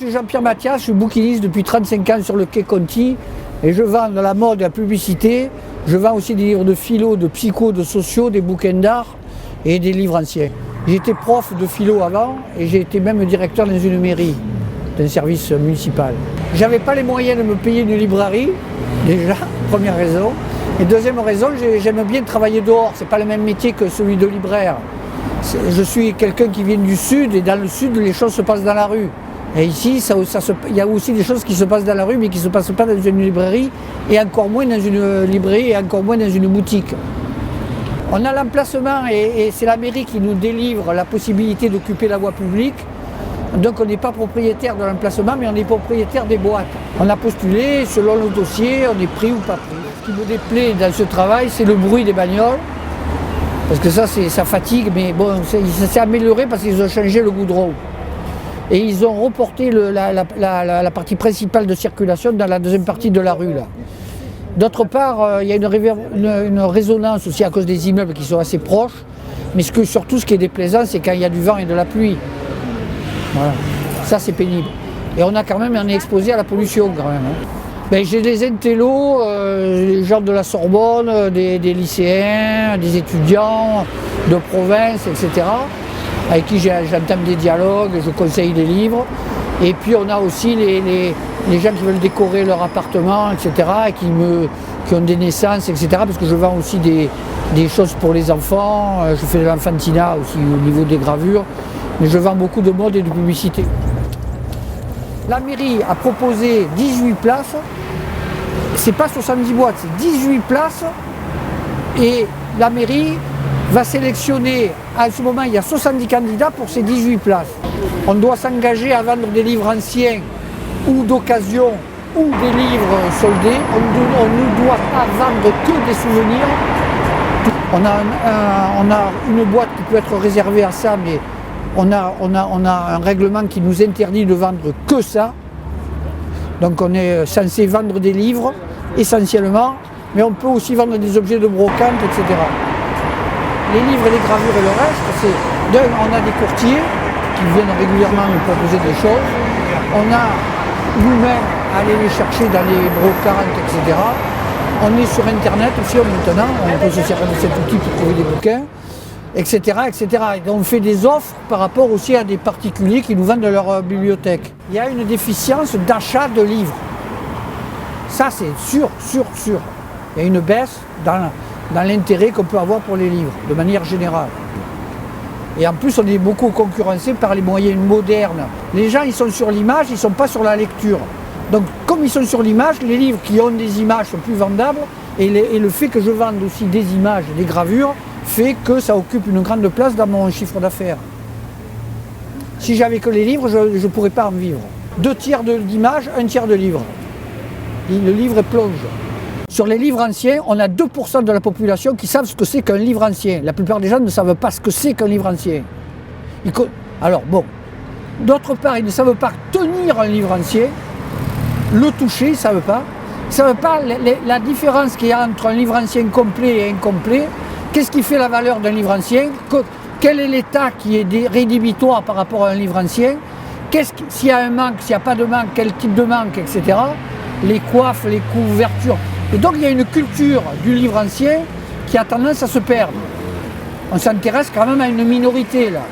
Je suis Jean-Pierre Mathias, je suis bouquiniste depuis 35 ans sur le quai Conti et je vends de la mode et de la publicité. Je vends aussi des livres de philo, de psycho, de sociaux, des bouquins d'art et des livres anciens. J'étais prof de philo avant et j'ai été même directeur dans une mairie, d'un service municipal. J'avais pas les moyens de me payer une librairie, déjà, première raison. Et deuxième raison, j'aime bien travailler dehors, c'est pas le même métier que celui de libraire. Je suis quelqu'un qui vient du sud et dans le sud, les choses se passent dans la rue. Et ici, il y a aussi des choses qui se passent dans la rue, mais qui ne se passent pas dans une librairie, et encore moins dans une librairie, et encore moins dans une boutique. On a l'emplacement, et c'est la mairie qui nous délivre la possibilité d'occuper la voie publique. Donc on n'est pas propriétaire de l'emplacement, mais on est propriétaire des boîtes. On a postulé, selon le dossier, on est pris ou pas pris. Ce qui me déplaît dans ce travail, c'est le bruit des bagnoles. Parce que ça fatigue, mais bon, ça s'est amélioré parce qu'ils ont changé le goudron. Et ils ont reporté la partie principale de circulation dans la deuxième partie de la rue. D'autre part, il y a une résonance aussi à cause des immeubles qui sont assez proches. Mais surtout, ce qui est déplaisant, c'est quand il y a du vent et de la pluie. Voilà. Ça, c'est pénible. Et on est exposé à la pollution quand même. Ben, j'ai des intellos, les gens de la Sorbonne, des lycéens, des étudiants de province, etc. avec qui j'entame des dialogues, je conseille des livres. Et puis on a aussi les gens qui veulent décorer leur appartement, etc. et qui ont des naissances, etc. Parce que je vends aussi des choses pour les enfants, je fais de l'enfantinat aussi au niveau des gravures, mais je vends beaucoup de mode et de publicité. La mairie a proposé 18 places, c'est pas 70 boîtes, c'est 18 places, et la mairie va sélectionner, à ce moment il y a 70 candidats pour ces 18 places. On doit s'engager à vendre des livres anciens ou d'occasion ou des livres soldés. On ne doit pas vendre que des souvenirs. On a une boîte qui peut être réservée à ça, mais on a un règlement qui nous interdit de vendre que ça. Donc on est censé vendre des livres essentiellement, mais on peut aussi vendre des objets de brocante, etc. Les livres, les gravures et le reste, on a des courtiers qui viennent régulièrement nous proposer des choses. On a nous-mêmes à aller les chercher dans les brocantes, etc. On est sur Internet aussi maintenant, on peut se servir de cet outil pour trouver des bouquins, etc., etc. Et donc on fait des offres par rapport aussi à des particuliers qui nous vendent de leur bibliothèque. Il y a une déficience d'achat de livres. Ça c'est sûr. Il y a une baisse dans l'intérêt qu'on peut avoir pour les livres, de manière générale. Et en plus, on est beaucoup concurrencé par les moyens modernes. Les gens, ils sont sur l'image, ils ne sont pas sur la lecture. Donc, comme ils sont sur l'image, les livres qui ont des images sont plus vendables, et le fait que je vende aussi des images, des gravures, fait que ça occupe une grande place dans mon chiffre d'affaires. Si j'avais que les livres, je ne pourrais pas en vivre. 2 tiers d'images, 1 tiers de livres. Le livre plonge. Sur les livres anciens, on a 2% de la population qui savent ce que c'est qu'un livre ancien. La plupart des gens ne savent pas ce que c'est qu'un livre ancien. Alors bon, d'autre part, ils ne savent pas tenir un livre ancien, le toucher, ils ne savent pas. Ils ne savent pas la différence qu'il y a entre un livre ancien complet et incomplet. Qu'est-ce qui fait la valeur d'un livre ancien? Quel est l'état qui est rédhibitoire par rapport à un livre ancien? S'il y a un manque, s'il n'y a pas de manque, quel type de manque, etc. Les coiffes, les couvertures. Et donc il y a une culture du livre ancien qui a tendance à se perdre. On s'intéresse quand même à une minorité là.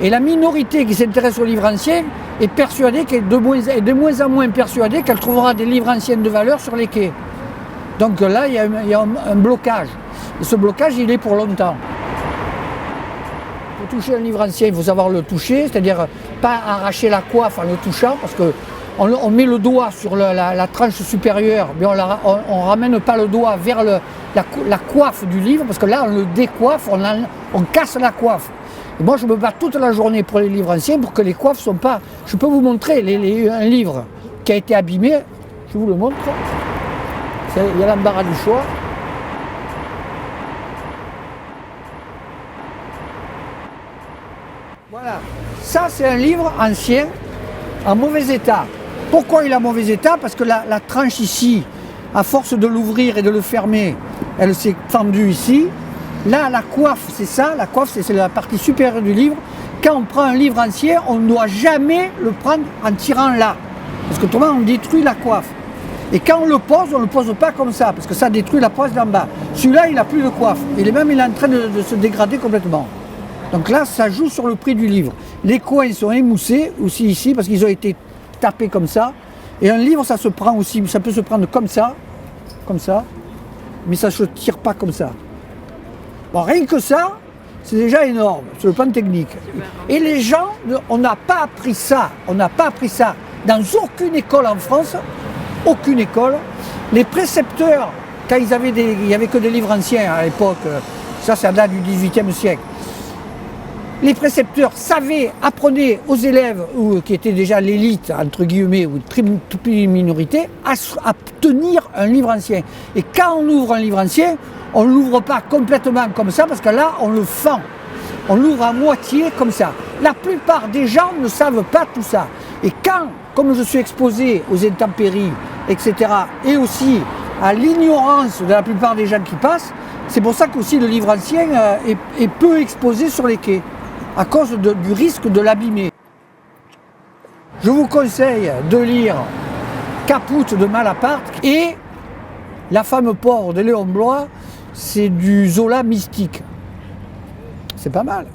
Et la minorité qui s'intéresse aux livres anciens est persuadée de moins en moins persuadée qu'elle trouvera des livres anciens de valeur sur les quais. Donc là il y a un blocage. Et ce blocage il est pour longtemps. Pour toucher un livre ancien, il faut savoir le toucher, c'est-à-dire pas arracher la coiffe en le touchant, parce que on met le doigt sur la tranche supérieure, mais on ne ramène pas le doigt vers la coiffe du livre, parce que là on le décoiffe, on casse la coiffe. Et moi je me bats toute la journée pour les livres anciens pour que les coiffes ne sont pas... Je peux vous montrer un livre qui a été abîmé, je vous le montre. Il y a l'embarras du choix. Voilà, ça c'est un livre ancien en mauvais état. Pourquoi il est en mauvais état? Parce que la tranche ici, à force de l'ouvrir et de le fermer, elle s'est fendue ici. Là, la coiffe, c'est ça, la coiffe, c'est la partie supérieure du livre quand on prend un livre ancien, on ne doit jamais le prendre en tirant là. Parce que autrement, on détruit la coiffe. Et quand on le pose pas comme ça, parce que ça détruit la poisse d'en bas. Celui-là, il n'a plus de coiffe. Il est en train de se dégrader complètement. Donc là, ça joue sur le prix du livre. Les coins sont émoussés aussi ici, parce qu'ils ont été tapés comme ça. Et un livre, ça se prend aussi, ça peut se prendre comme ça, mais ça ne se tire pas comme ça. Bon, rien que ça, c'est déjà énorme, sur le plan technique. Et les gens, on n'a pas appris ça, dans aucune école en France, aucune école. Les précepteurs, quand il n'y avait que des livres anciens à l'époque, ça date du XVIIIe siècle, les précepteurs apprenaient aux élèves qui étaient déjà l'élite, entre guillemets, ou toute minorité, à tenir un livre ancien. Et quand on ouvre un livre ancien, on ne l'ouvre pas complètement comme ça, parce que là, on le fend. On l'ouvre à moitié comme ça. La plupart des gens ne savent pas tout ça. Et quand, comme je suis exposé aux intempéries, etc., et aussi à l'ignorance de la plupart des gens qui passent, c'est pour ça qu'aussi le livre ancien est peu exposé sur les quais, à cause du risque de l'abîmer. Je vous conseille de lire Caput de Malaparte et La femme pauvre de Léon Bloy, c'est du Zola mystique. C'est pas mal.